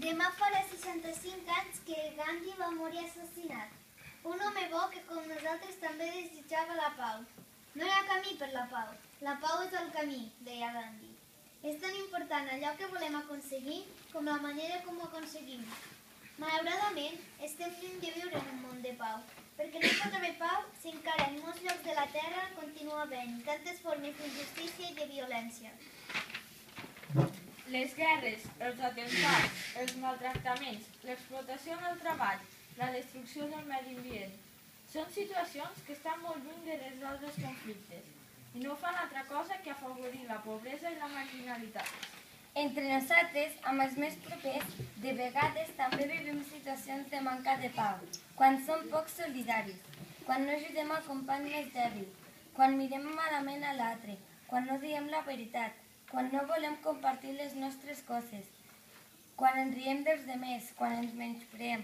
Demà farà 65 anys que Gandhi va morir assassinat. Un home bo que, com nosaltres, també desitjava la pau. No hi ha camí per la pau. La pau és el camí, deia Gandhi. És tan important allò que volem aconseguir com la manera com ho aconseguim. Malauradament, estem lluny de viure en un món de pau, perquè no pot haver pau si encara en molts llocs de la Terra continua havent tantes formes d'injustícia i de violència. Les guerres, els atemptats, els maltractaments, l'explotació en el treball, la destrucció del medi ambient, són situacions que estan molt lluny de resoldre els conflictes i no fan altra cosa que afavorir la pobresa i la marginalitat. Entre nosaltres, amb els més propers, de vegades també vivim situacions de manca de pau, quan som poc solidaris, quan no ajudem al company més dèbil, quan mirem malament a l'altre, quan no diem la veritat, quan no volem compartir les nostres coses, quan ens riem dels demés, quan ens menyspreem.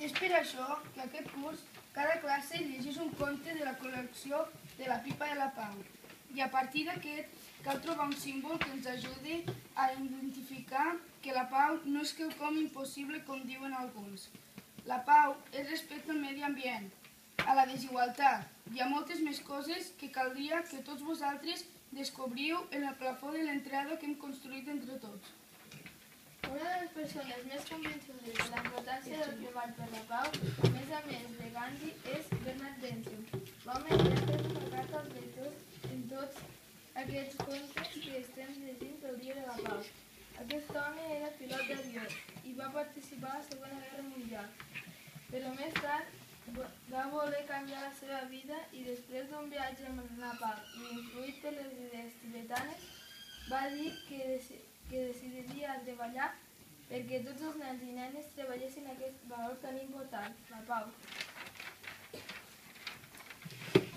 És per això que aquest curs cada classe llegeix un conte de la col·lecció de la Pipa de la Pau. I a partir d'aquest cal trobar un símbol que ens ajudi a identificar que la pau no és quelcom impossible com diuen alguns. La pau és respecte al medi ambient, a la desigualtat i a moltes més coses que caldria que tots vosaltres descobriu en el plafó de l'entrada que hem construït entre tots. Una de les persones més convençudes de la importància del treball per la pau, a més de Gandhi, és Bernard Benson. L'home que ha fet una carta als lectors en tots aquests contes que estem llegint pel dia de la pau. Aquest home era pilot d'avió i va participar a la Segona Guerra Mundial, però més tard va voler canviar la seva vida i després d'un viatge amb la pau i influït per les idees tibetanes, va dir que decidiria treballar perquè tots els nens i nenes treballessin aquest valor tan important, la pau.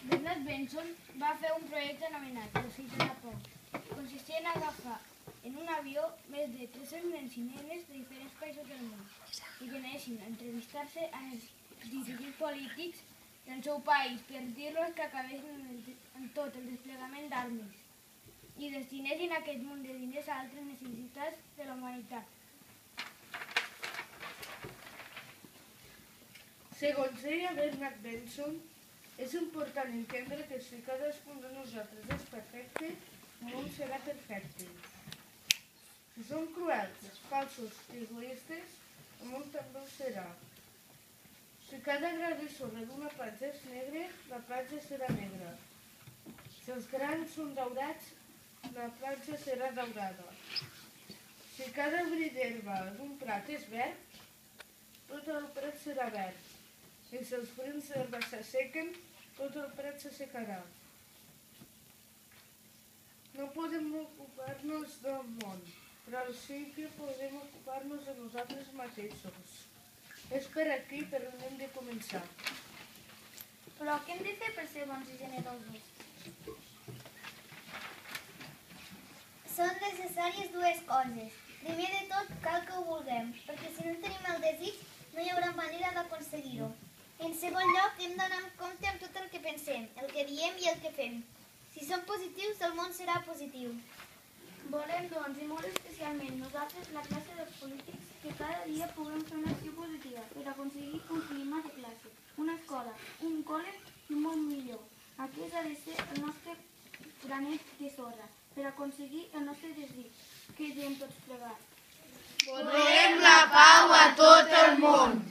Bernard Benson va fer un projecte anomenat El Fill de la Pau. Consistia en agafar en un avió més de 300 nens i nenes de diferents països del món i que anessin a entrevistar-se amb els dirigents polítics del seu país per dir-los que acabessin en tot el desplegament d'armes i destinessin aquest munt de diners a altres necessitats de la humanitat. Segons deia Bernard Benson, és important entendre que si cadascun de nosaltres és perfecte, el món serà perfecte. Si som cruels, falsos i egoistes, el món també ho serà. Si cada gra de sorra d'una platja és negre, la platja serà negra. Si els grans són daurats, la platja serà daurada. Si cada bri d'herba d'un prat és verd, tot el prat serà verd. I si els brins d'herba s'assequen, tot el prat s'assecarà. No podem ocupar-nos del món, però sí que podem ocupar-nos de nosaltres mateixos. És per aquí per on hem de començar. Però què hem de fer per ser bons i generosos? Són necessàries dues coses. Primer de tot, cal que ho vulguem, perquè si no tenim el desig, no hi haurà manera d'aconseguir-ho. En segon lloc, hem d'anar en compte amb tot el que pensem, el que diem i el que fem. Si som positius, el món serà positiu. Volem, doncs, i molt especialment nosaltres, la classe dels polítics, que cada dia puguem fer una acció positiva per aconseguir un clima de classe, una escola, un col·le i un món millor. Aquest ha de ser el nostre granet de sorra per aconseguir el nostre desig, que diem tots plegats. Volem la pau a tot el món!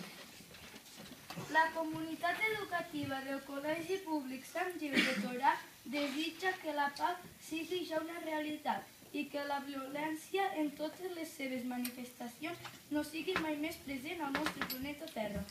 La comunitat educativa del Col·legi Públic Sant Gil de Torà desitja que la pau sigui ja una realitat i que la violència en totes les seves manifestacions no sigui mai més present al nostre planeta Terra.